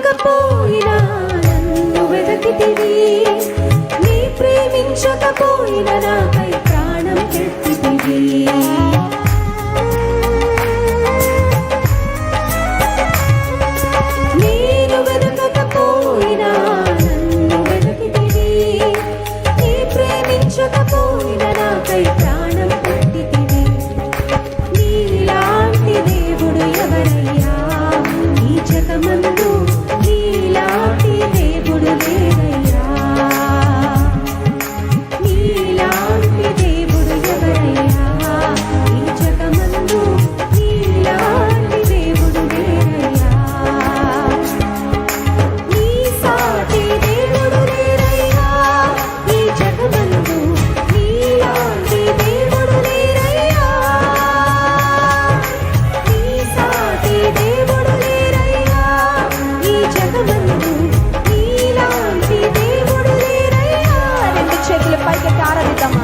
వెదకకపోయినా నన్ను వెదకితివి, నీ ప్రేమించకపోయినా నాకై ప్రాణం పెట్టితివి. నేను వెదకకపోయినా నన్ను వెదకితివి, నీ ప్రేమించకపోయినా నాకై ప్రాణం పెట్టితివి. నీలాంటి దేవుడు ఎవరయ్యా ఈ జగమందు, నీలాంటి దేవుడు లేరయ్యా. నీలాంటి దేవుడు ఎవరయ్యా ఈ జగమందు, నీలాంటి దేవుడు లేరయ్యా. నీ సాటి దేవుడు లేరయ్యా ఈ జగమందు, నీలాంటి దేవుడు లేరయ్యా. నీ సాటి దేవుడు లేరయ్యా ఈ జగమందు, నీలాంటి దేవుడు లేరయ్యా. రెండు చేతుల పైకి ఆరాధిద్దామా?